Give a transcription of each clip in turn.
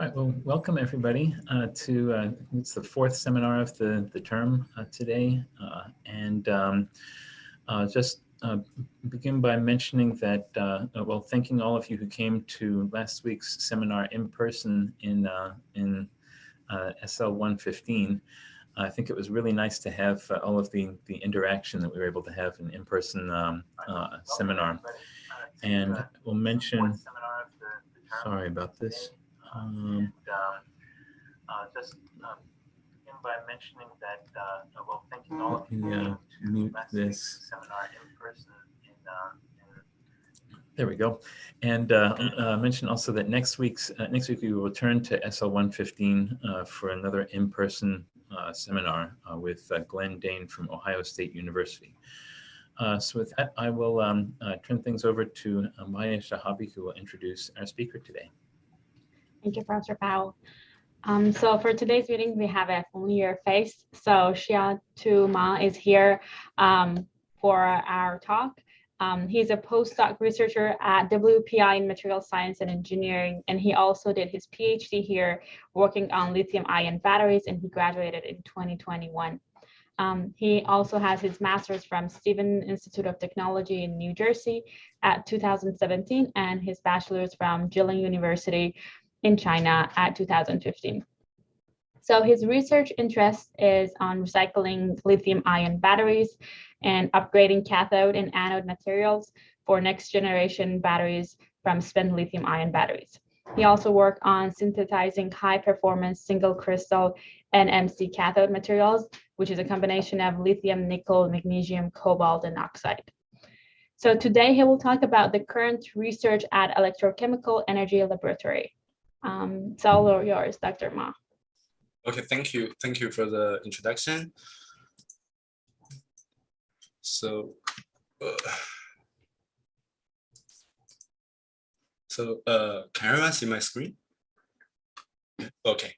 All right, well, welcome everybody to it's the fourth seminar of the term today. Just begin by mentioning that, well, thanking all of you who came to last week's seminar in person in SL 115. I think it was really nice to have all of the interaction that we were able to have in person seminar. And we'll mention, sorry about this. Just begin by mentioning that, well, thanking all of you mute this seminar in person. There we go. And mention also that next week we will return to SL 115 for another in-person seminar with Glenn Dane from Ohio State University. So with that, I will turn things over to Maya Shahabi, who will introduce our speaker today. Thank you, Professor Powell. So for today's meeting, we have a familiar face. So Xiaotu Ma is here for our talk. He's a postdoc researcher at WPI in material science and engineering, and he also did his PhD here working on lithium-ion batteries, and he graduated in 2021. He also has his master's from Stevens Institute of Technology in New Jersey at 2017, and his bachelor's from Jilin University in China at 2015. So his research interest is on recycling lithium-ion batteries and upgrading cathode and anode materials for next generation batteries from spent lithium-ion batteries. He also worked on synthesizing high performance single crystal NMC cathode materials, which is a combination of lithium, nickel, magnesium, cobalt, and oxide. So today he will talk about the current research at Electrochemical Energy Laboratory. It's all yours, Dr. Ma. Okay, thank you. Thank you for the introduction. So, can everyone see my screen? Okay.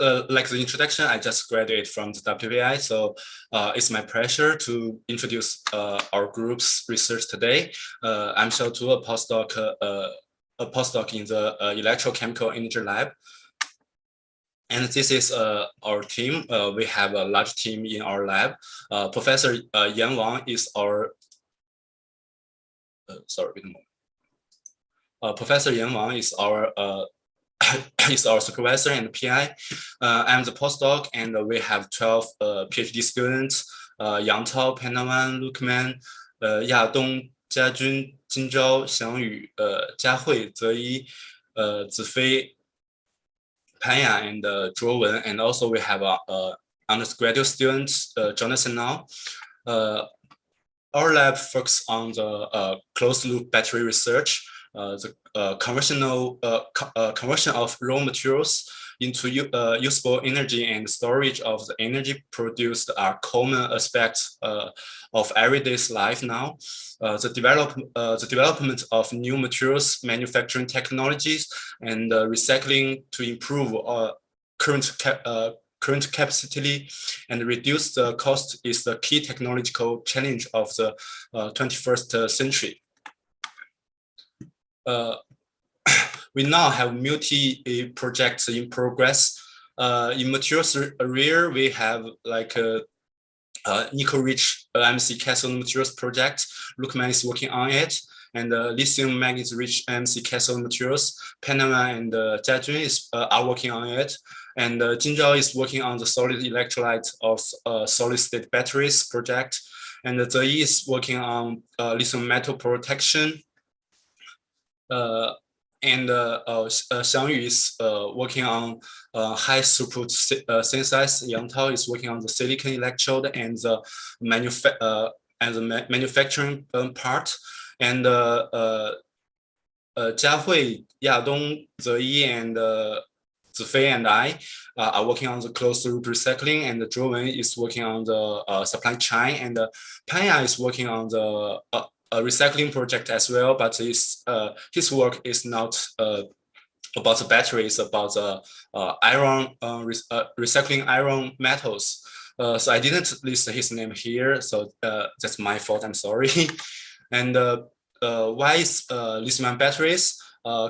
Like the introduction, I just graduated from the WPI, so it's my pleasure to introduce our group's research today. I'm Xiaotu, a postdoc in the Electrochemical Energy Lab. And this is our team. We have a large team in our lab. Professor Yan Wang is our, sorry, wait a moment. Professor Yan Wang is our supervisor and PI. I'm the postdoc, and we have 12 PhD students: Yang Tao, Panawan, Lukman, Yadong, Jiajun, Jinzhao, Xiangyu, Jiahui, Zeyi, Zifei, Panya, and Zhuo Wen. And also we have undergraduate students, Jonathan Now. Our lab focuses on the closed-loop battery research. The conversion of raw materials into usable energy and storage of the energy produced are common aspects of everyday life now. The development of new materials manufacturing technologies and recycling to improve current capacity and reduce the cost is the key technological challenge of the 21st century. We now have multi-projects in progress. In materials area, we have like nickel-rich MC cathode materials project. Lukman is working on it, and lithium manganese-rich MC cathode materials. Panama and Jiajun are working on it, and Jinzhao is working on the solid electrolyte of solid-state batteries project, and Zeyi is working on lithium metal protection. And Xiangyu is working on high throughput synthesis. Yang Tao is working on the silicon electrode and the manufacturing part. And Jiahui, Yadong, Zeyi, and Zifei and I are working on the closed loop recycling, and Zhuo Wen is working on the supply chain, and Panya is working on the a recycling project as well, but his work is not about the batteries, about the recycling iron metals. So I didn't list his name here, so that's my fault. I'm sorry. And why is lithium-ion batteries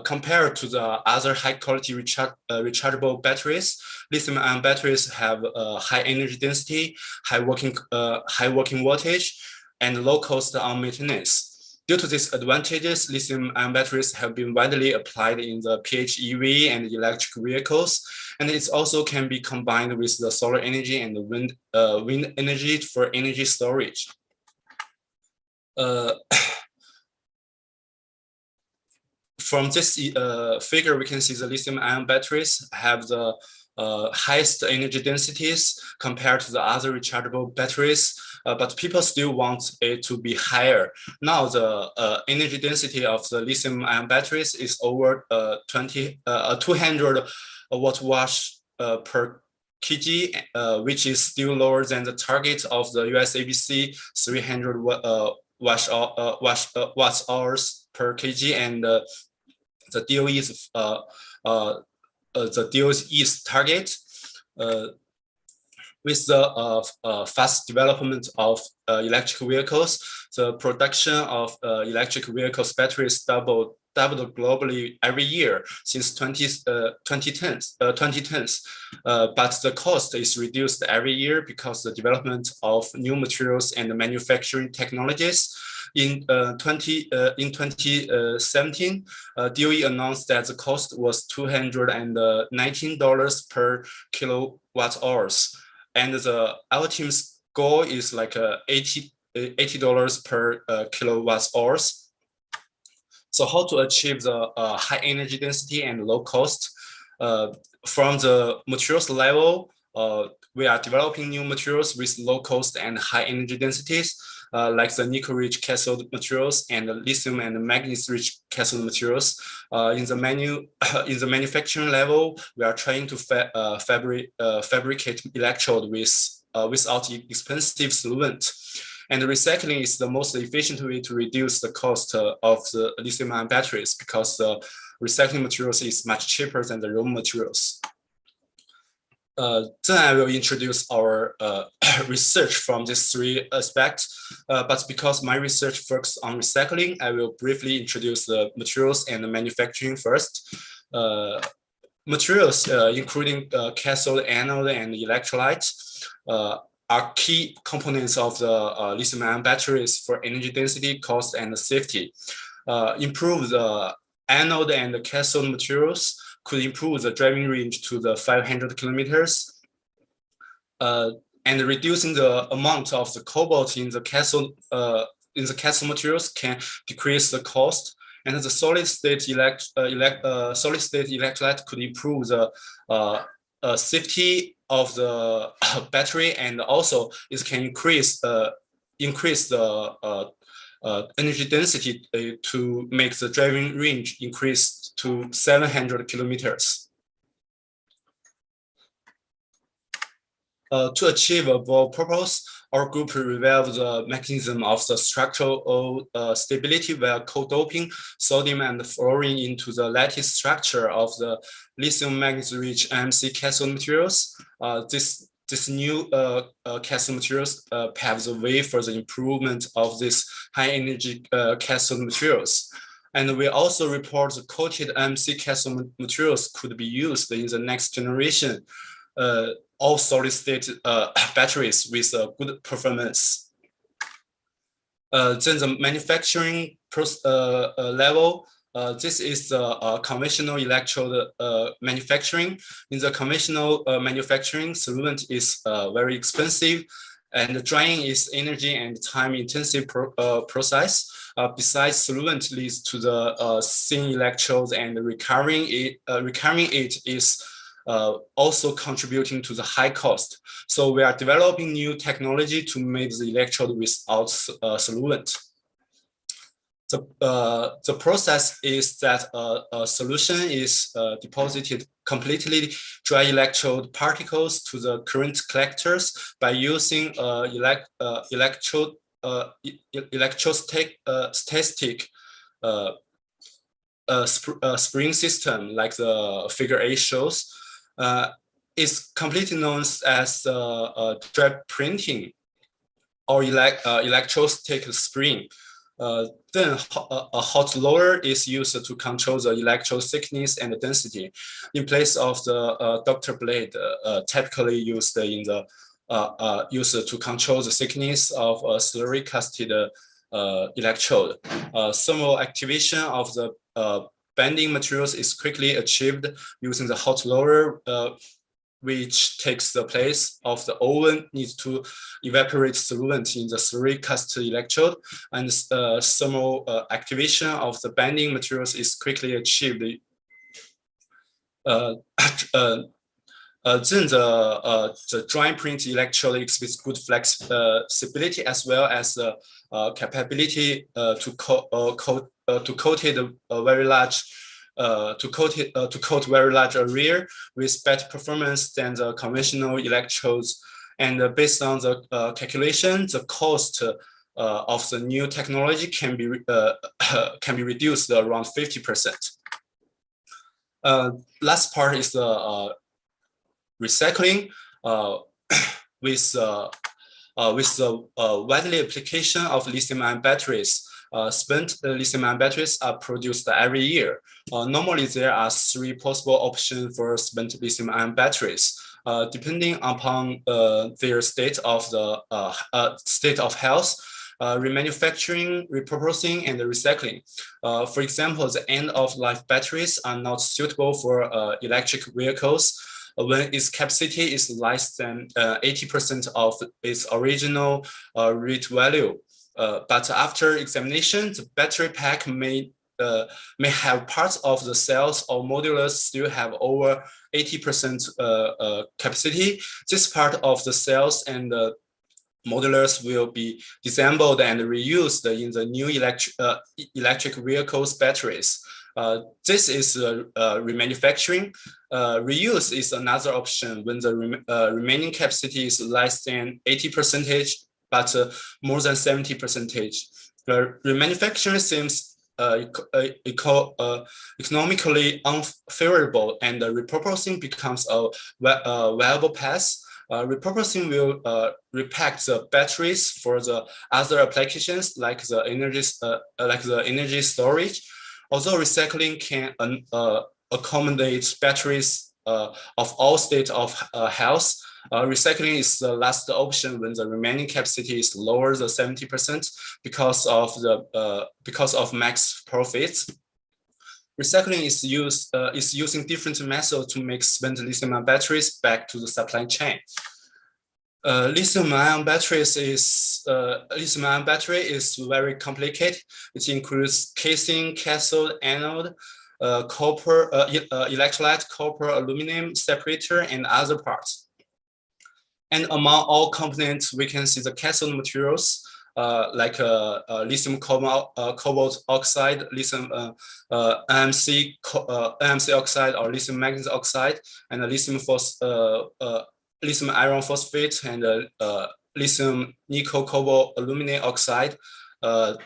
compared to the other high-quality rechargeable batteries? Lithium-ion batteries have high energy density, high working voltage, and low cost on maintenance. Due to these advantages, lithium-ion batteries have been widely applied in the PHEV and electric vehicles, and it also can be combined with the solar energy and the wind energy for energy storage. From this figure, we can see the lithium-ion batteries have the highest energy densities compared to the other rechargeable batteries, but people still want it to be higher. Now the energy density of the lithium-ion batteries is over 200 watt-wash per kg, which is still lower than the target of the USABC 300 watt-hours per kg, and the DOE's target. With the fast development of electric vehicles, the production of electric vehicles batteries doubled globally every year since 2010s. But the cost is reduced every year because the development of new materials and manufacturing technologies. In 2017, DOE announced that the cost was $219 per kilowatt hours, and our team's goal is like $80 per kilowatt hours. So how to achieve the high energy density and low cost? From the materials level, we are developing new materials with low cost and high energy densities, like the nickel-rich cathode materials and the lithium and magnesium-rich cathode materials. In the manufacturing level, we are trying to fabricate electrode without expensive solvent. And recycling is the most efficient way to reduce the cost of the lithium-ion batteries, because the recycling materials is much cheaper than the raw materials. Then I will introduce our research from these three aspects. But because my research focuses on recycling, I will briefly introduce the materials and the manufacturing first. Materials, including cathode, anode, and electrolyte, are key components of the lithium-ion batteries for energy density, cost, and safety. Improve the anode and the cathode materials could improve the driving range to the 500 kilometers, and reducing the amount of the cobalt in the cathode materials can decrease the cost. And the solid-state electrolyte could improve the safety of the battery, and also it can increase the energy density to make the driving range increase to 700 kilometers. To achieve above purpose, our group revealed the mechanism of the structural stability via co-doping sodium and fluorine into the lattice structure of the lithium magnesium-rich MC cathode materials. This new cathode materials pave the way for the improvement of these high-energy cathode materials. And we also report the coated MC cathode materials could be used in the next generation all solid-state batteries with good performance. Then the manufacturing level, this is the conventional electrode manufacturing. In the conventional manufacturing, solvent is very expensive, and drying is energy and time-intensive process. Besides, solvent leads to the thin electrodes, and recovering it is also contributing to the high cost. So we are developing new technology to make the electrode without solvent. The process is that a solution is deposited completely dry electrode particles to the current collectors by using electrostatic spring system, like the figure A shows. Is completely known as dry printing or electrostatic spring. Then a hot roller is used to control the electrode thickness and density in place of the doctor blade typically used in the used to control the thickness of a slurry casted electrode. Thermal activation of the bending materials is quickly achieved using the hot roller, which takes the place of the oven needs to evaporate solvent in the slurry cast electrode, and thermal activation of the bending materials is quickly achieved. Then the dry print electrode exhibits good flexibility as well as the capability to coat it very large. To coat very large area with better performance than the conventional electrodes, and based on the calculation, the cost of the new technology can be reduced around 50%. Last part is the recycling with the widely application of lithium-ion batteries. Spent lithium-ion batteries are produced every year. Normally, there are 3 possible options for spent lithium-ion batteries, depending upon their state of health, remanufacturing, repurposing, and recycling. For example, the end-of-life batteries are not suitable for electric vehicles when its capacity is less than 80% of its original rate value. But after examination, the battery pack may have parts of the cells or modulars still have over 80% capacity. This part of the cells and the modulars will be disassembled and reused in the new electric vehicles batteries. This is remanufacturing. Reuse is another option when the remaining capacity is less than 80%, but more than 70%. Remanufacturing seems economically unfavorable, and repurposing becomes a viable path. Repurposing will repack the batteries for the other applications like the energy storage. Although recycling can accommodate batteries of all states of health, recycling is the last option when the remaining capacity is lower than 70% because of max profits. Recycling is using different methods to make spent lithium-ion batteries back to the supply chain. Lithium-ion battery is very complicated. It includes casing, cathode, anode, copper, electrolyte, copper, aluminum, separator, and other parts. And among all components, we can see the cathode materials like lithium cobalt oxide, lithium NMC oxide, or lithium manganese oxide, and lithium iron phosphate, and lithium nickel cobalt aluminum oxide. The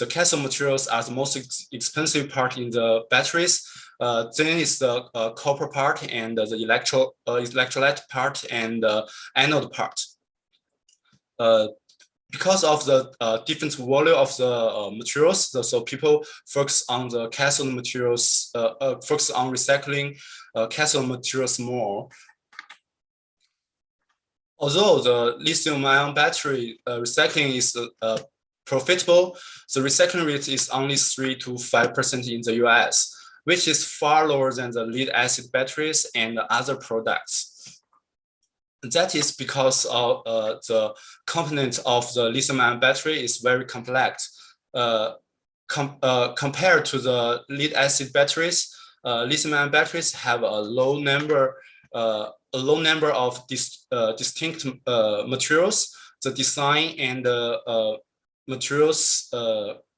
cathode materials are the most expensive part in the batteries. Then is the copper part, and the electrolyte part, and the anode part. Because of the different volume of the materials, so people focus on the cathode materials, focus on recycling cathode materials more. Although the lithium-ion battery recycling is profitable, the recycling rate is only 3 to 5% in the US, which is far lower than the lead-acid batteries and other products. That is because of the component of the lithium-ion battery is very complex. Compared to the lead-acid batteries, lithium-ion batteries have a low number of distinct materials. The design and materials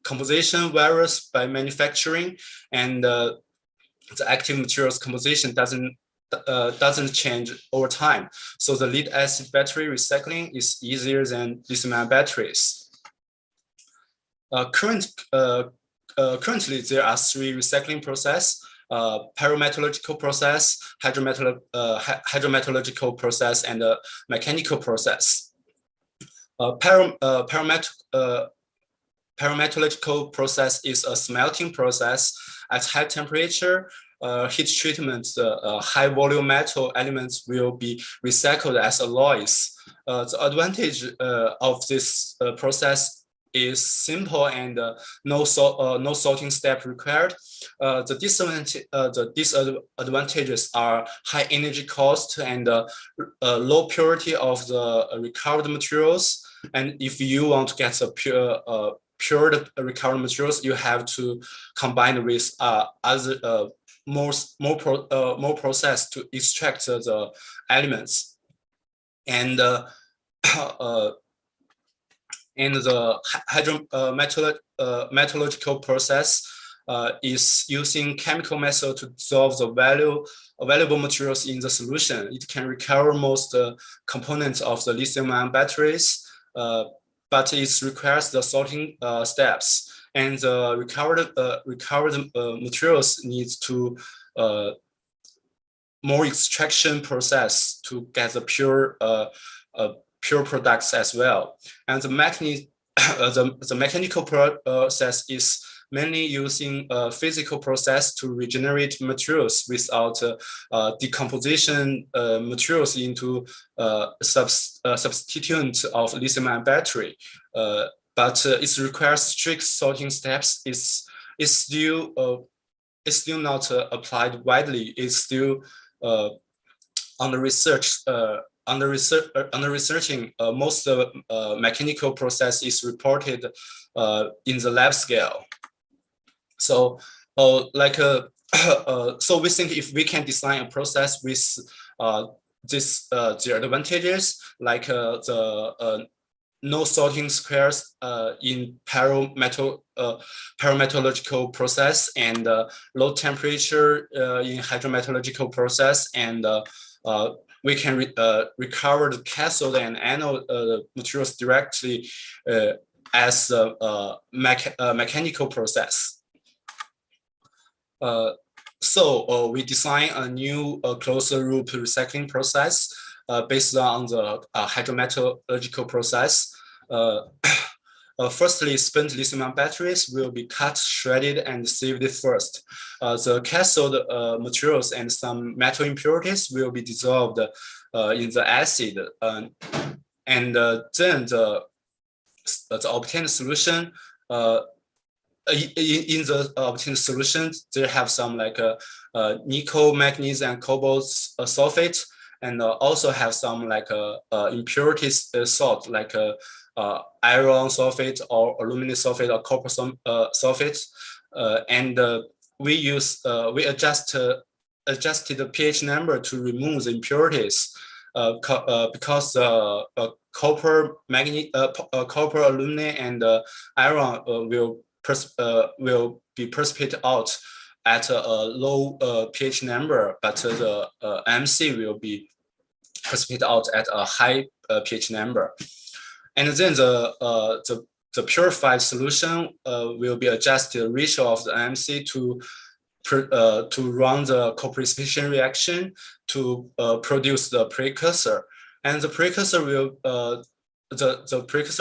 composition varies by manufacturing, and the active materials composition doesn't change over time. So the lead-acid battery recycling is easier than lithium-ion batteries. Currently, there are 3 recycling processes: pyrometallurgical process, hydrometallurgical process, and mechanical process. pyrometallurgical process is a smelting process at high temperature. Heat treatment, high volume metal elements will be recycled as alloys. The advantage of this process is simple and no sorting step required. The disadvantages are high energy cost and low purity of the recovered materials. And if you want to get a pure recovered materials, you have to combine with other more process to extract the elements. And the metallurgical process is using chemical method to dissolve the valuable materials in the solution. It can recover most components of the lithium-ion batteries, but it requires the sorting steps. And the recovered materials needs to more extraction process to get the pure products as well. And the mechanical process is mainly using physical process to regenerate materials without decomposition materials into substituent of lithium-ion battery. But it requires strict sorting steps. It's still not applied widely. It's still under researching. Most mechanical process is reported in the lab scale. So so we think if we can design a process with the advantages, like the no sorting squares in pyrometallurgical process, and low temperature in hydrometallurgical process, and we can recover the cathode and anode materials directly as a mechanical process. So we design a new closed loop recycling process based on the hydrometallurgical process. Firstly, spent lithium-ion batteries will be cut, shredded, and sieved first. The cathode materials and some metal impurities will be dissolved in the acid, and then the obtained solution. In the obtained solution, they have some like nickel, manganese, and cobalt sulfate, and also have some like impurities salt, like iron sulfate or aluminum sulfate or copper sulfate, and we adjusted the pH number to remove the impurities because copper, manganese, copper, aluminum, and iron will be precipitated out at a low pH number, but the MC will be precipitated out at a high pH number. And then the purified solution will be adjusted ratio of the MC to run the co-precipitation reaction to produce the precursor. And the precursor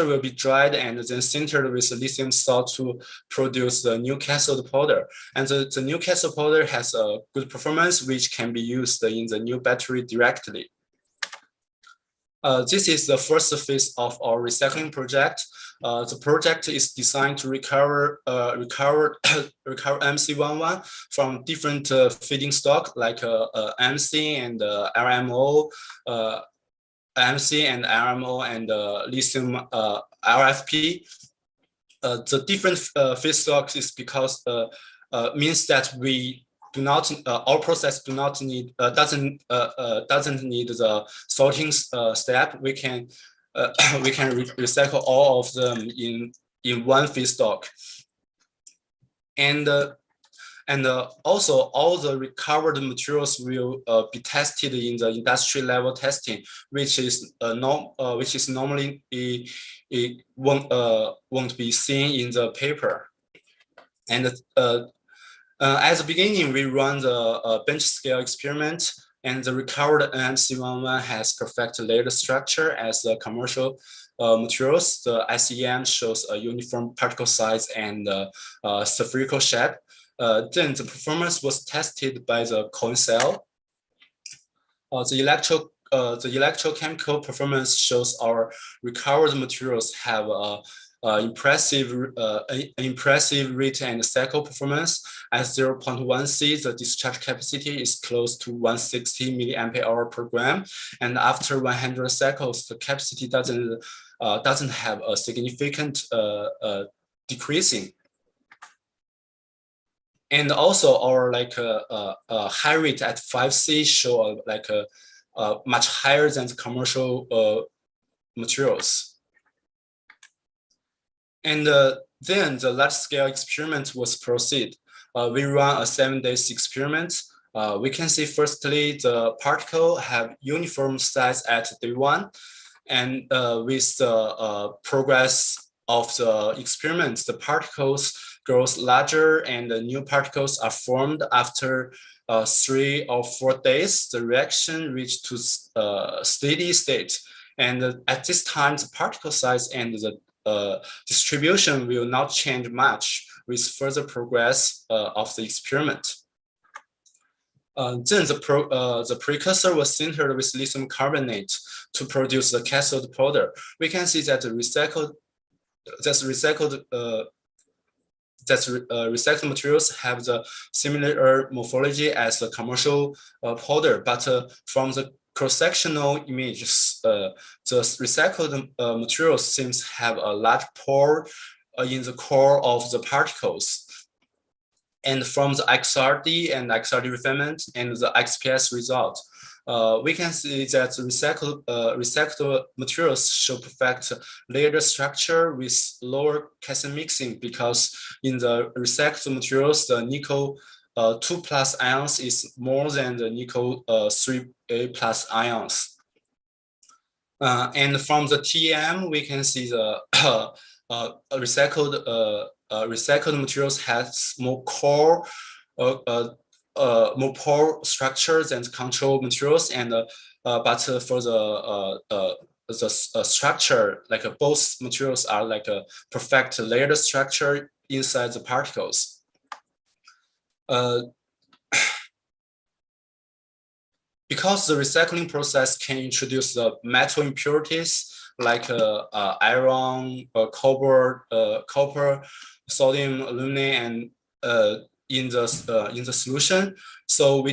will be dried and then sintered with lithium salt to produce the new cathode powder. And the new cathode powder has a good performance, which can be used in the new battery directly. This is the first phase of our recycling project. The project is designed to recover MC11 from different feeding stock, like MC and RMO, MC and RMO and lithium RFP. The different feedstocks is because means that we do not our process doesn't need the sorting step. We can recycle all of them in one feedstock, and also all the recovered materials will be tested in the industry level testing, which is normally it won't be seen in the paper. And at the beginning, we run the bench scale experiment, and the recovered MC11 has perfect layer structure as the commercial materials. The ICEM shows a uniform particle size and spherical shape. Then the performance was tested by the coin cell. The electrochemical performance shows our recovered materials have impressive rate and cycle performance. At 0.1 C, the discharge capacity is close to 160 milliampere-hour per gram, and after 100 cycles, the capacity doesn't have a significant decreasing. And also our high rate at 5C show much higher than the commercial materials. And then the large scale experiment was proceed. We run a 7-day experiment. We can see firstly, the particle have uniform size at day 1. And with the progress of the experiment, the particles grows larger and the new particles are formed after 3 or 4 days. The reaction reached to steady state. And at this time, the particle size and the distribution will not change much with further progress of the experiment. Then the precursor was sintered with lithium carbonate to produce the cathode powder. We can see that the recycled materials have the similar morphology as the commercial powder, but from the cross-sectional images, the recycled materials seems to have a large pore in the core of the particles. And from the XRD and XRD refinement and the XPS result, we can see that recycled materials show perfect layer structure with lower cation mixing, because in the recycled materials, the nickel 2+ ions is more than the nickel 3+ ions. And from the TEM, we can see the recycled materials has more core, more pore structure than control materials, and but for the structure, both materials are like a perfect layered structure inside the particles. Because the recycling process can introduce the metal impurities like iron, copper, sodium, aluminum, and in the solution. So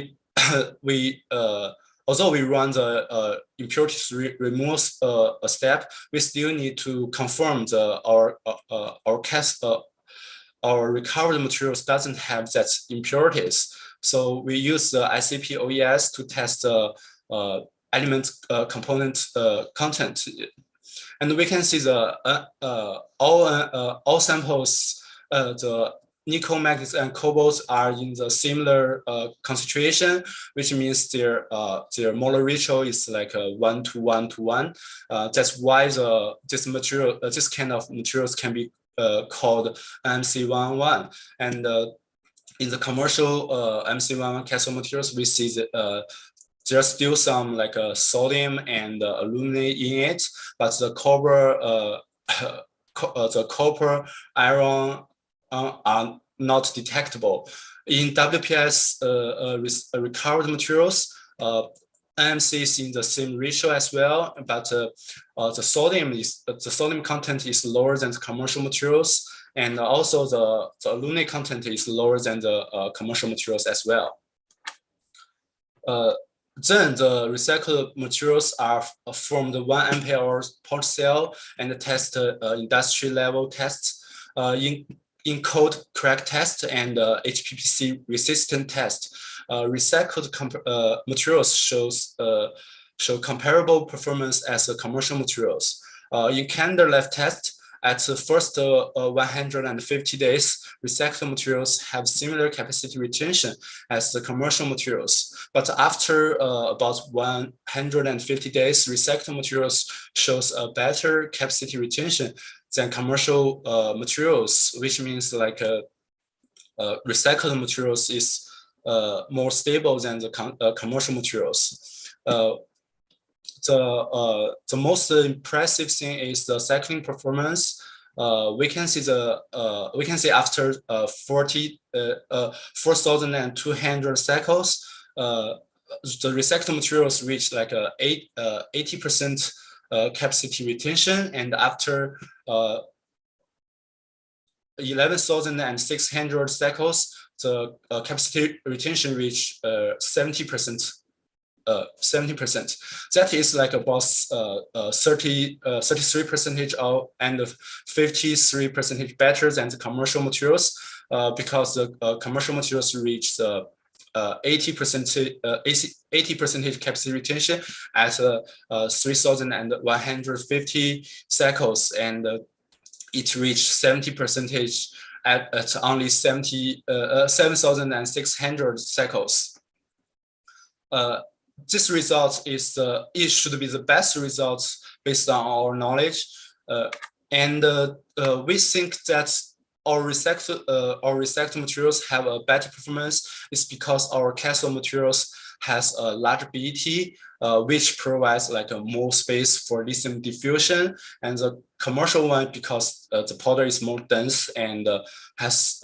although we run the impurities removal step, we still need to confirm our recovered materials doesn't have that impurities. So we use the ICP OES to test the element component content. And we can see the all samples, the nickel, manganese, and cobalt are in the similar concentration, which means their molar ratio is like 1 to 1 to 1. That's why this kind of materials can be called MC11. And in the commercial MC11 cathode materials, we see that there's still some sodium and aluminum in it, but the copper, iron are not detectable. In WPI's recovered materials, NMC is in the same ratio as well, but the sodium content is lower than the commercial materials, and also the aluminum content is lower than the commercial materials as well. Then the recycled materials are from the 1 ampere-hour port cell and test industry level tests in cold crack test and HPPC resistant test. Recycled materials show comparable performance as the commercial materials. In calendar life test, at the first 150 days, recycled materials have similar capacity retention as the commercial materials. But after about 150 days, recycled materials shows a better capacity retention than commercial materials, which means recycled materials is more stable than the commercial materials. The most impressive thing is the cycling performance. We can see after 4,200 cycles, the recycled materials reach like 80% capacity retention, and after 11,600 cycles, the capacity retention reach 70%. 70%. That is like about 33% and 53% better than the commercial materials, because the commercial materials reach the 80% capacity retention at 3,150 cycles, and it reached 70% at only 7,600 cycles. This result is it should be the best results based on our knowledge, and we think that our recycled materials have a better performance is because our cathode materials has a large BET, which provides like a more space for lithium diffusion, and the commercial one because the powder is more dense and has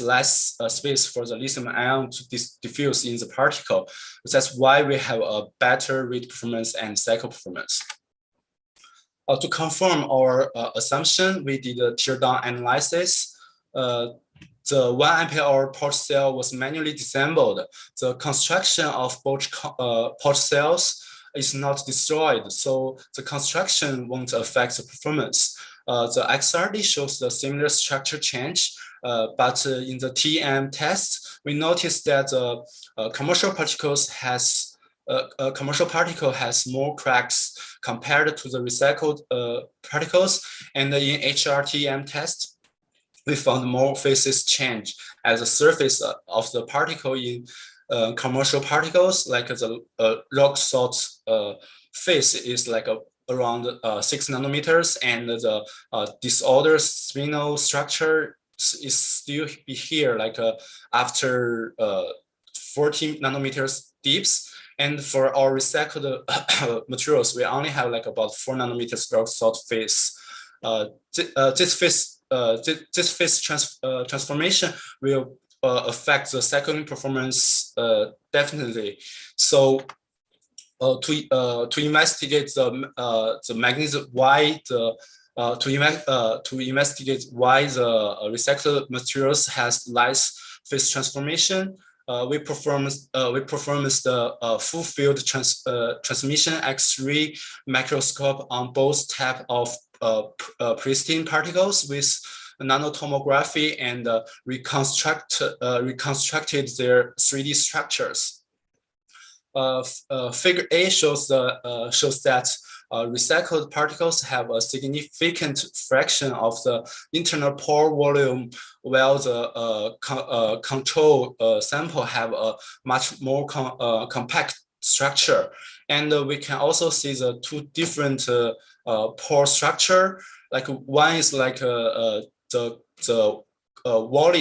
less space for the lithium ion to diffuse in the particle. That's why we have a better rate performance and cycle performance. To confirm our assumption, we did a teardown analysis. The 1 ampere-hour pouch cell was manually disassembled. The construction of pouch cells is not destroyed, so the construction won't affect the performance. The XRD shows the similar structure change, but in the TM test, we noticed that a commercial particle has more cracks compared to the recycled particles, and in HRTM test, we found more phases change as the surface of the particle in commercial particles, like the rock salt phase is like around 6 nanometers, and the disordered spinel structure is still here, like after 14 nanometers deeps. And for our recycled materials, we only have like about 4 nanometers rock salt phase. This phase transformation will affect the cycling performance definitely. So to investigate the mechanism why the recycled materials has less phase transformation, we performed the full field transmission X-ray microscope on both types of pristine particles with nanotomography, and reconstructed their 3D structures. Figure A shows that recycled particles have a significant fraction of the internal pore volume, while the control sample have a much more compact structure. And we can also see the two different pore structure. Like one is like the walled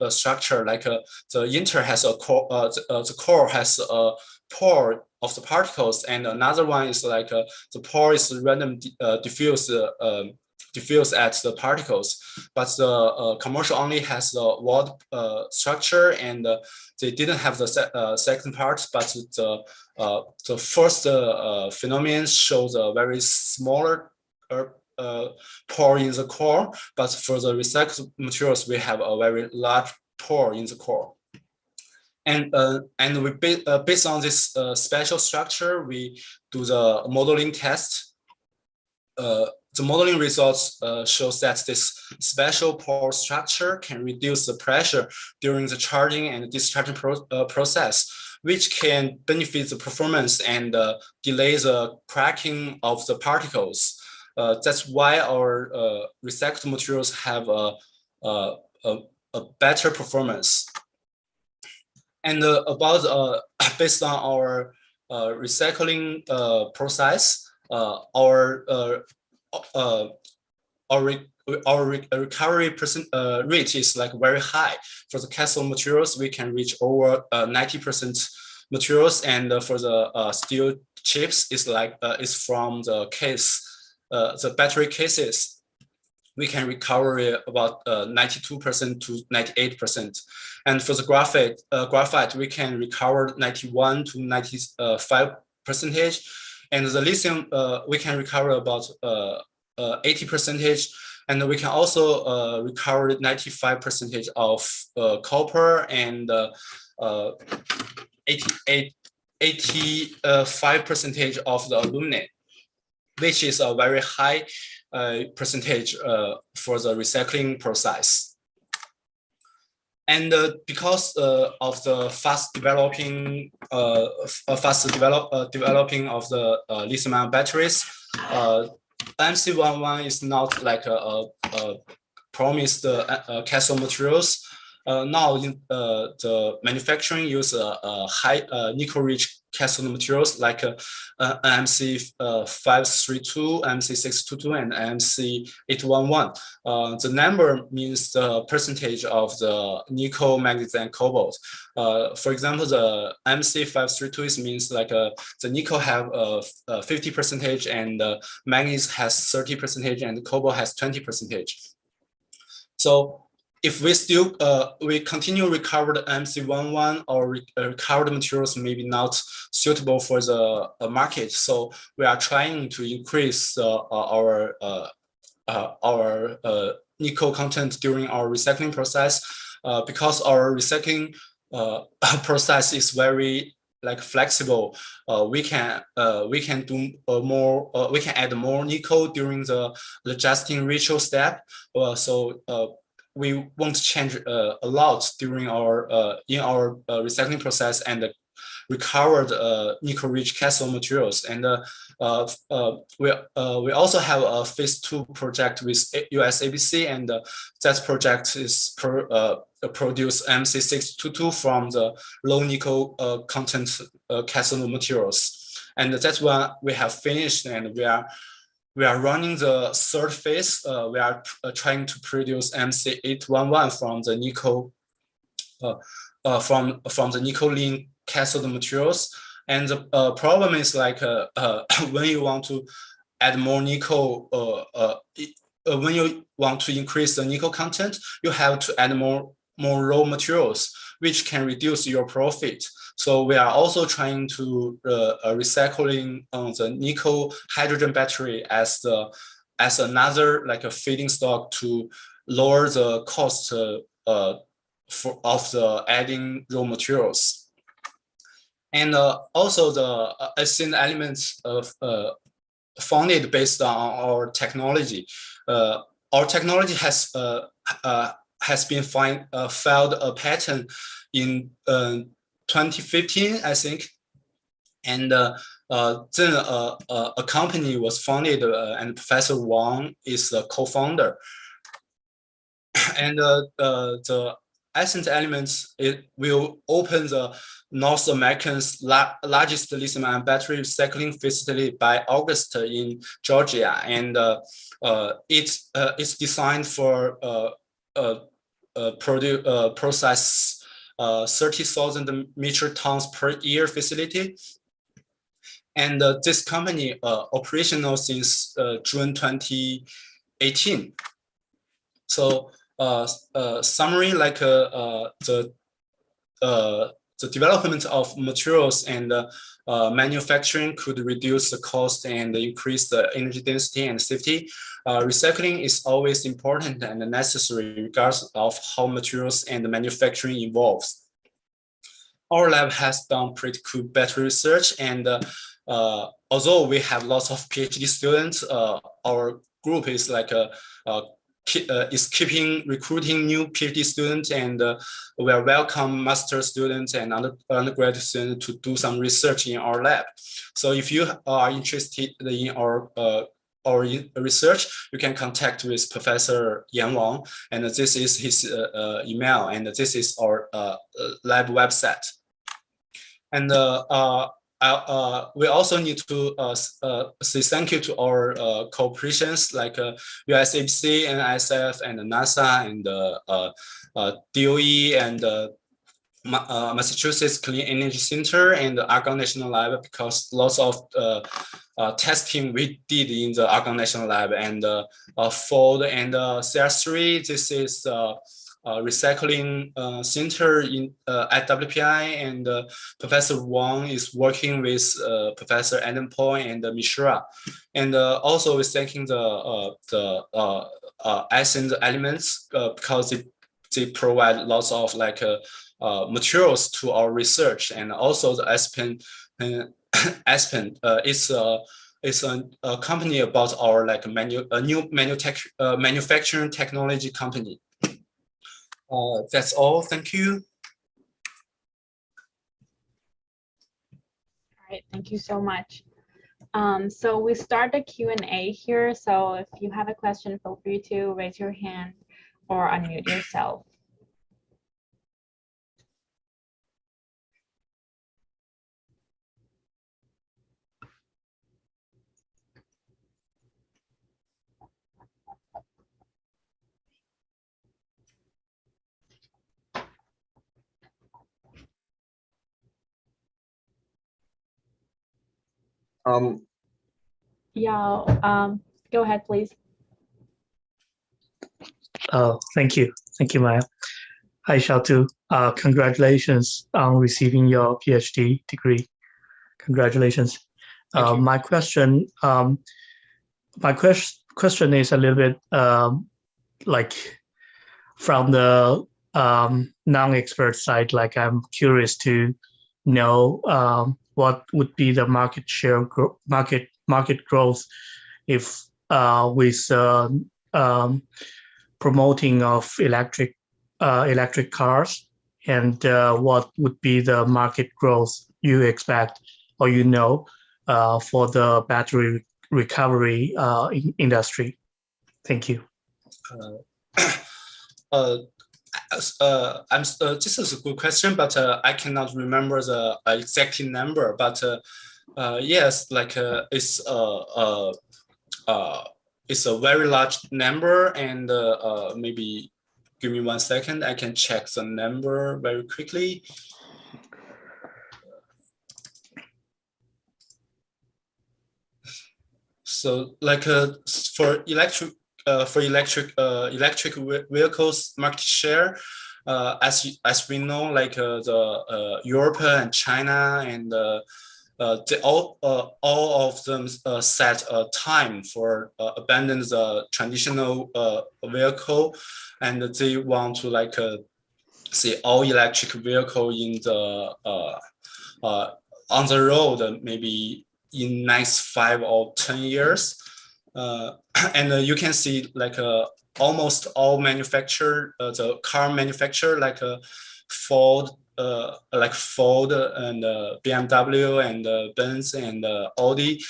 structure, like the inter has a core, the core has a pore of the particles, and another one is like the pore is random diffuse at the particles. But the commercial only has the walled structure, and they didn't have the second part. But the first phenomenon shows a very smaller pore in the core, but for the recycled materials, we have a very large pore in the core. And we based on this special structure, we do the modeling test. The modeling results shows that this special pore structure can reduce the pressure during the charging and discharging process, which can benefit the performance and delay the cracking of the particles. That's why our recycled materials have a better performance. And based on our recycling process, our our recovery rate is like very high. For the cathode materials, we can reach over 90% materials, and for the steel chips is like is from the battery cases. We can recover about 92% to 98%, and for the graphite we can recover 91 to 95%, and the lithium we can recover about 80%, and we can also recover 95% of copper and 85% of the aluminum, which is a very high percentage for the recycling process. And because of the fast developing of the lithium-ion batteries, MC11 is not like a promised cathode materials. Now the manufacturing use high nickel-rich cathode materials like MC532, MC622, and MC811. The number means the percentage of the nickel, manganese, and cobalt. For example, the MC532 means like the nickel have 50%, and manganese has 30%, and cobalt has 20%. So if we still we continue recover the MC11, or recovered materials maybe not suitable for the market, so we are trying to increase our nickel content during our recycling process, because our recycling process is very like flexible. We can do more. We can add more nickel during the adjusting ratio step. We won't change a lot during our in our recycling process and recovered nickel-rich cathode materials. And we also have a phase 2 project with US ABC, and that project is produce MC622 from the low nickel content cathode materials. And that's one we have finished, and we are running the third phase. We are trying to produce MC811 from the nickel from the nickel-lean cathode materials. And the problem is like when you want to add more nickel, when you want to increase the nickel content, you have to add more raw materials, which can reduce your profit. So we are also trying to recycling the nickel hydrogen battery as another like a feeding stock to lower the cost of the adding raw materials. And also the ascend elements of founded based on our technology. Our technology has been filed a patent in 2015, I think, and then a company was founded, and Professor Wang is the co-founder. And the Ascent Elements, it will open the North America's largest lithium-ion battery recycling facility by August in Georgia, and it's designed for process 30,000 metric tons per year facility. And this company operational since June 2018. So summary, like the development of materials and manufacturing could reduce the cost and increase the energy density and safety. Recycling is always important and necessary regardless of how materials and manufacturing evolves. Our lab has done pretty cool battery research, and although we have lots of PhD students, our group is like is keeping recruiting new PhD students, and we are welcome master students and undergraduate students to do some research in our lab. So if you are interested in our research, you can contact with Professor Yan Wang, and this is his email, and this is our lab website. And we also need to say thank you to our cooperations like USABC, NSF, and NASA, and DOE, and Massachusetts Clean Energy Center, and the Argonne National Lab, because lots of testing we did in the Argonne National Lab, and Ford and CR3. This is recycling center at WPI, and Professor Wang is working with Professor Adam Point and Mishra, and also we're thanking the Ascend elements because they provide lots of like materials to our research, and also the Aspen is a company about our like a new manufacturing technology company. That's all. Thank you. All right, thank you so much. So we start the Q&A here. So if you have a question, feel free to raise your hand or unmute yourself. Yeah, go ahead, please. Thank you, Maya. Hi, Xiaotu. Congratulations on receiving your PhD degree. Congratulations. My question is a little bit like from the non-expert side. Like I'm curious to know what would be the market share market growth if with promoting of electric cars, and what would be the market growth you expect or for the battery recovery industry? Thank you. This is a good question, but I cannot remember the exact number. But yes, like it's a very large number, and maybe give me 1 second. I can check the number very quickly. So, like for electric vehicles market share, as we know, like the Europe and China, and they all of them set a time for abandon the traditional vehicle, and they want to like see all electric vehicle in the on the road maybe in next 5 or 10 years. And you can see like almost all manufacturer, the car manufacturer like Ford and BMW and Benz and Audi,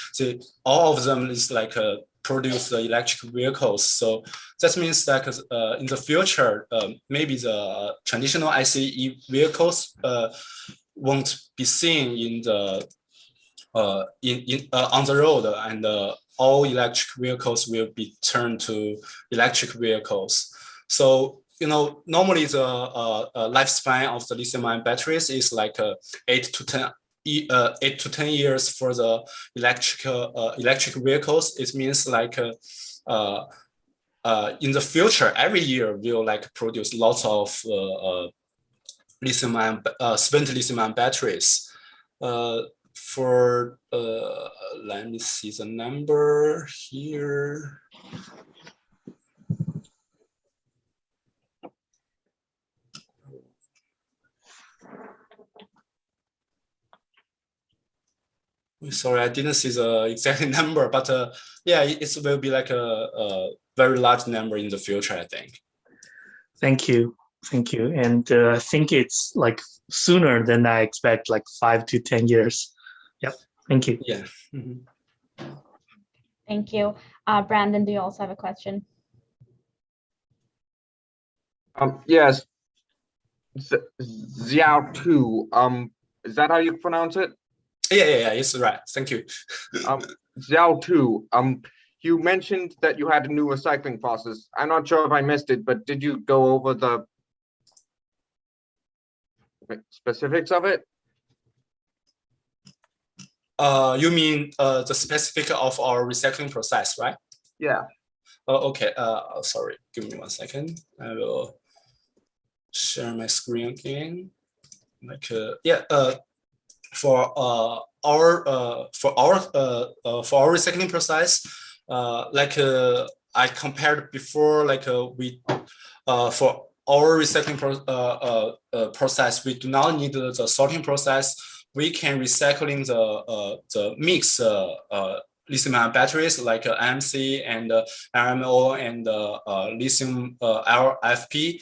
all of them is like produce the electric vehicles. So that means that in the future, maybe the traditional ICE vehicles won't be seen in the on the road, and all electric vehicles will be turned to electric vehicles. So normally the lifespan of the lithium-ion batteries is like 8 to 10 years for the electric vehicles. It means like in the future, every year we'll like produce lots of spent lithium-ion batteries. For let me see the number here. Sorry, I didn't see the exact number, but yeah, it will be like a very large number in the future, I think. Thank you. And I think it's like sooner than I expect, like 5 to 10 years. Yep. Thank you. Yeah. Mm-hmm. Thank you. Brandon, do you also have a question? Yes. Xiaotu. Is that how you pronounce it? Yeah, it's right. Thank you. Xiaotu, you mentioned that you had a new recycling process. I'm not sure if I missed it, but did you go over the specifics of it? You mean the specific of our recycling process, right? Yeah. Okay. Sorry. Give me 1 second. I will share my screen again. Like for our recycling process, I compared before, for our recycling process, we do not need the sorting process. We can recycling the mix lithium-ion batteries like MC and RMO and lithium LFP,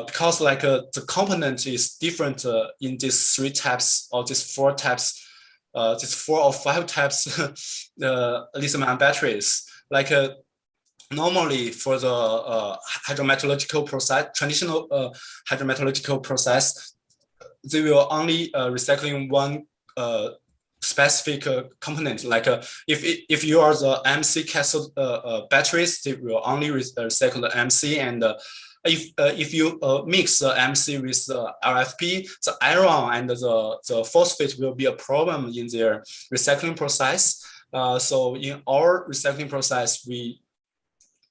because the component is different in these 3 types or these 4 types, these 4 or 5 types lithium-ion batteries. Normally for the hydrometallurgical process, traditional hydrometallurgical process, they will only recycling one specific component. If you are the MC cathode batteries, they will only recycle the MC, and if you mix the MC with the RFP, the iron and the phosphate will be a problem in their recycling process. So in our recycling process, we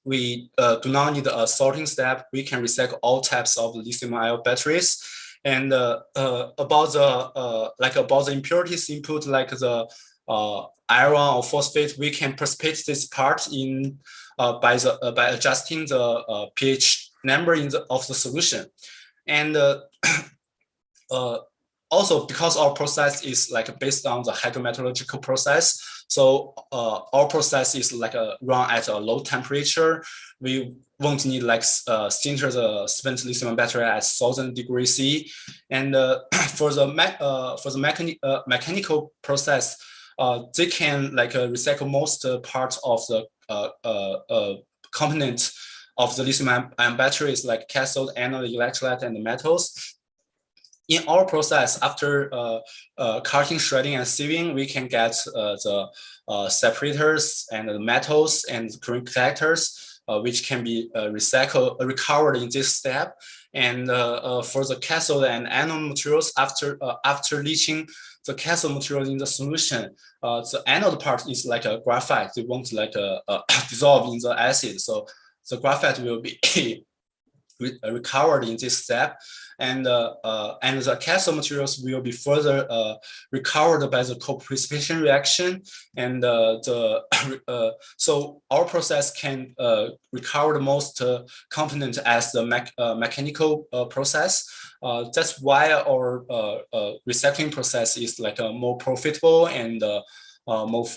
do not need a sorting step. We can recycle all types of lithium-ion batteries. And about the impurities input, like the iron or phosphate, we can precipitate this part in by adjusting the pH number of the solution. And also, because our process is based on the hydrometallurgical process, so our process is run at a low temperature. We won't need sinter the spent lithium battery at 1000 degrees C. And for the mechanical process, they can recycle most part of the component of the lithium-ion batteries, like cathode, anode, electrolyte, and metals. In our process, after cutting, shredding, and sieving, we can get the separators and the metals and current collectors, which can be recovered in this step. And for the cathode and anode materials, after leaching the cathode material in the solution, the anode part is like a graphite. They won't dissolve in the acid, so the graphite will be recovered in this step. And the cathode materials will be further recovered by the co-precipitation reaction. And so our process can recover the most component as the mechanical process. That's why our recycling process is more profitable and more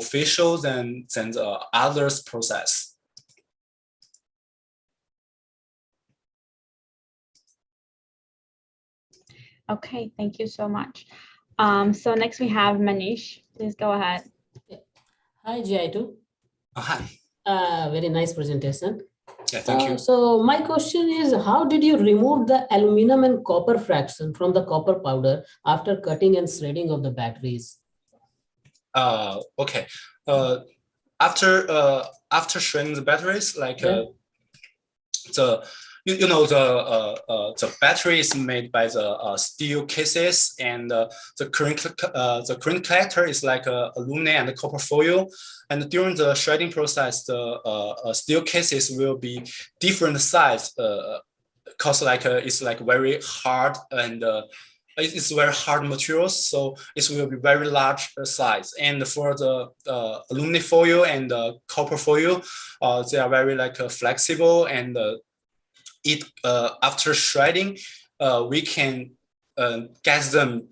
facial than the others process. Okay, thank you so much. So next we have Manish. Please go ahead. Hi, Xiaotu. Hi. Very nice presentation. Yeah, thank you. So my question is, how did you remove the aluminum and copper fraction from the copper powder after cutting and shredding of the batteries? Okay. After shredding the batteries, the battery is made by the steel cases, and the current collector is like aluminum and copper foil. And during the shredding process, the steel cases will be different size, because it's very hard, and it's very hard materials, so it will be very large size. And for the aluminum foil and the copper foil, they are very flexible, and after shredding, we can get them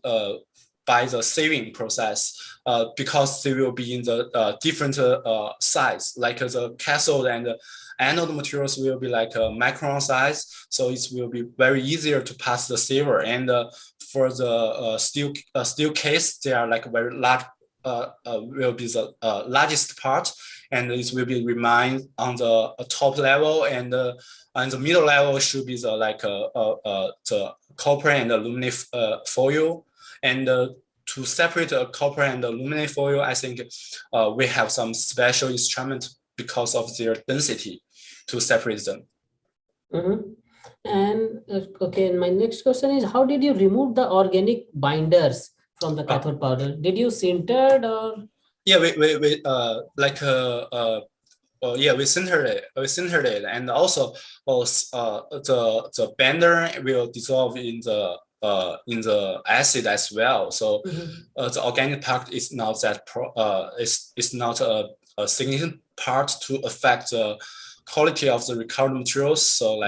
by the sieving process, because they will be in the different size. Like the cathode and anode materials will be micron size, so it will be very easier to pass the siever. And for the steel case, they are very large, will be the largest part, and it will be remain on the top level, and the middle level should be the copper and aluminum foil. And to separate the copper and the aluminum foil, I think we have some special instrument because of their density to separate them. And okay, my next question is, how did you remove the organic binders from the cathode powder? Did you sintered or? Yeah, we sintered it. We sintered it, and also the binder will dissolve in the acid as well. So the organic part is not that is not a significant part to affect the quality of the recovered materials. So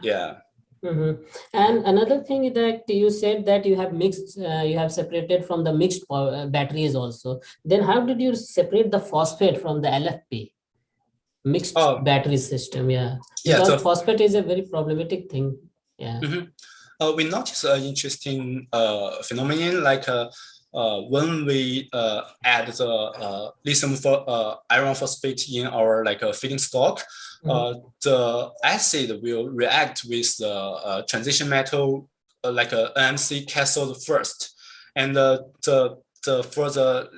yeah. And another thing is that you said that you have mixed, you have separated from the mixed batteries also. Then how did you separate the phosphate from the LFP? Mixed battery system, yeah. Because so phosphate is a very problematic thing. Yeah. We noticed an interesting phenomenon, like when we add the lithium iron phosphate in our feeding stock, the acid will react with the transition metal like a NMC cathode first, and for the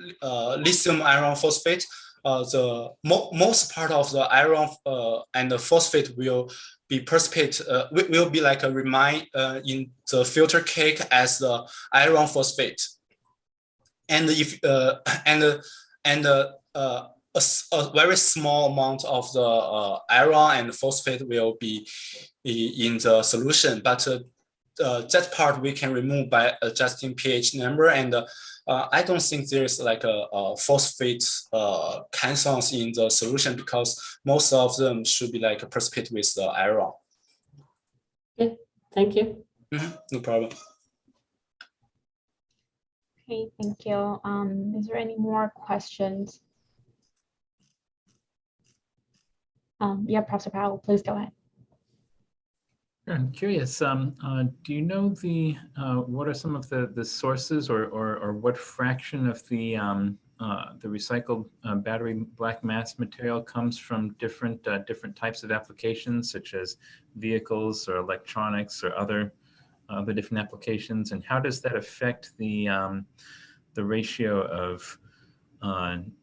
lithium iron phosphate, the most part of the iron and the phosphate will be precipitate, will be like a remain in the filter cake as the iron phosphate, and if a very small amount of the iron and phosphate will be in the solution, but that part we can remove by adjusting pH number, and I don't think there's like a phosphate cations in the solution because most of them should be like precipitate with the iron. Okay, thank you. No problem. Okay, thank you. Is there any more questions? Yeah, Professor Powell, please go ahead. I'm curious, do you know what are some of the sources or what fraction of the recycled battery black mass material comes from different types of applications, such as vehicles or electronics or other different applications, and how does that affect the ratio of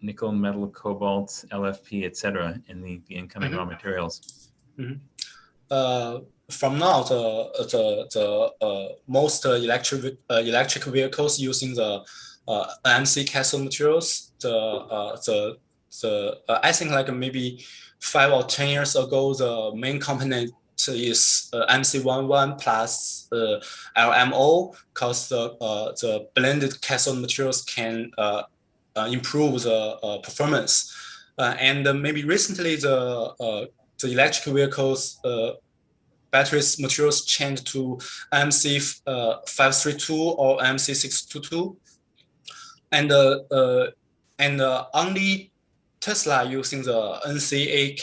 nickel, metal, cobalt, LFP, etc., in the incoming raw materials? From now, the most electric vehicles using the NMC cathode materials, I think like maybe 5 or 10 years ago, the main component is MC11 plus LMO, because the blended cathode materials can improve the performance. And maybe recently the electric vehicles batteries materials changed to MC 532 or MC 622, and only Tesla using the NCA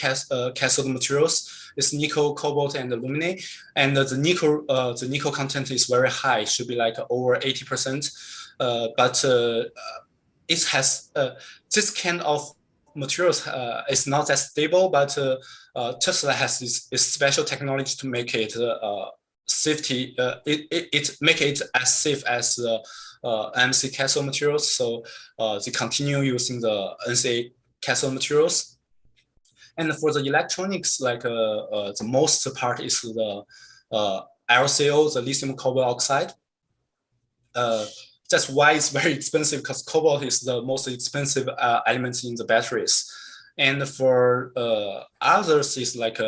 cathode materials is nickel, cobalt, and aluminum, and the nickel content is very high, should be like over 80%, but it has this kind of materials is not that stable, but Tesla has this special technology to make it safety. It make it as safe as the MC cathode materials. So they continue using the NCA cathode materials. And for the electronics, like the most part is the LCO, the lithium cobalt oxide. That's why it's very expensive, because cobalt is the most expensive element in the batteries. And for others, is like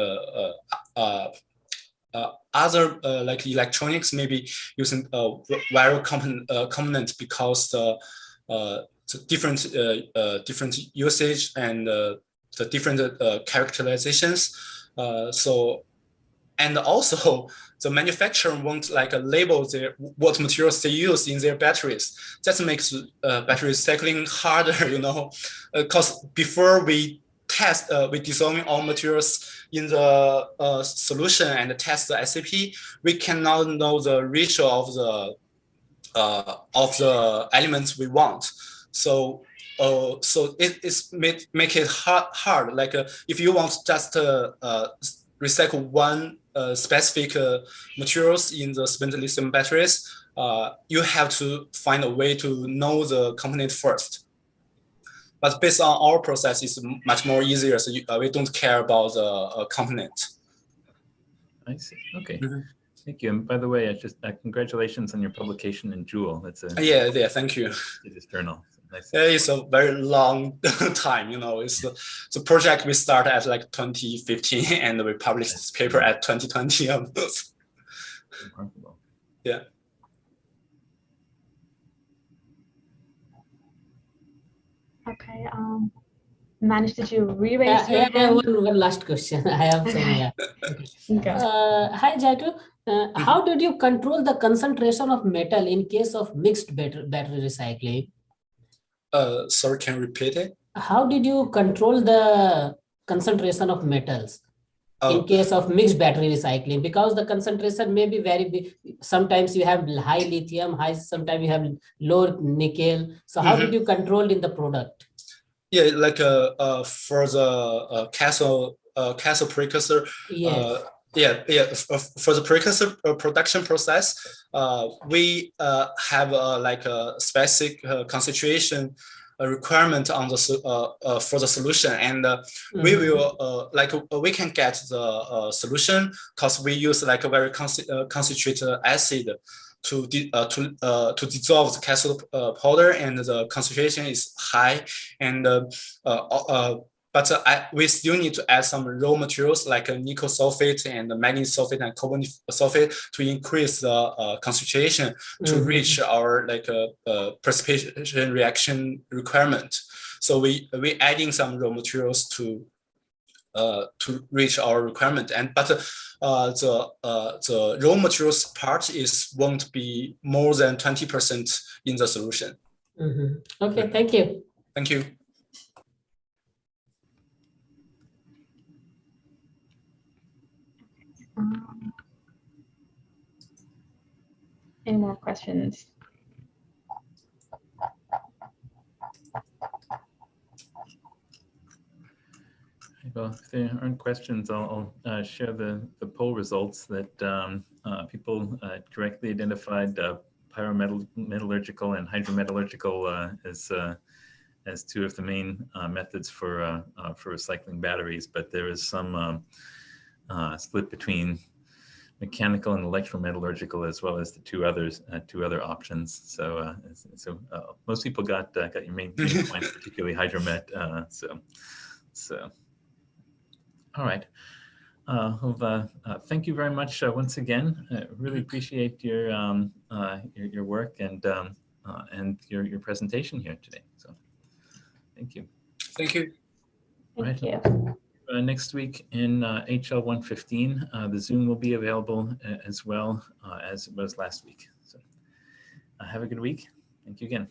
other like electronics, maybe using wire component, because the different usage and the different characterizations. And also, the manufacturer won't like label what materials they use in their batteries. That makes battery recycling harder, you know, because before we test, we dissolving all materials in the solution and test the SAP, we cannot know the ratio of the elements we want. So it's make it hard. Like if you want just recycle one specific materials in the spent lithium batteries, you have to find a way to know the component first. But based on our process, it's much more easier. So we don't care about the component. I see. Okay. Thank you. And by the way, just congratulations on your publication in Joule. That's a yeah. Thank you. This journal. Nice. Yeah, it's a very long time. You know, it's the project we started at like 2015, and we published this paper at 2020. Remarkable. Yeah. Okay. Manish, did you re-raise your hand? One last question. I have some. Yeah. Okay. Hi, Xiaotu. How did you control the concentration of metal in case of mixed battery recycling? Sorry, can you repeat it? How did you control the concentration of metals in case of mixed battery recycling? Because the concentration may be very big. Sometimes you have high lithium, sometimes you have low nickel. So how did you control in the product? Yeah, like for the cathode precursor. Yes. For the precursor production process, we have like a specific concentration requirement on the for the solution, and we will we can get the solution because we use like a very concentrated acid to dissolve the cathode powder, and the concentration is high, and but we still need to add some raw materials like nickel sulfate and manganese sulfate and cobalt sulfate to increase the concentration to reach our like precipitation reaction requirement. So we adding some raw materials to reach our requirement, but the raw materials part won't be more than 20% in the solution. Okay, thank you. Thank you. Any more questions? Well, if there aren't questions, I'll share the poll results that people correctly identified pyrometallurgical and hydrometallurgical as two of the main methods for recycling batteries. But there is some split between mechanical and electrometallurgical, as well as the two other options. So most people got your main points, particularly hydromet. So. All right. Well, thank you very much once again. Really appreciate your work and your presentation here today. So, thank you. Thank you. Thank you. Next week in HL 115, the Zoom will be available as well as it was last week. So, have a good week. Thank you again.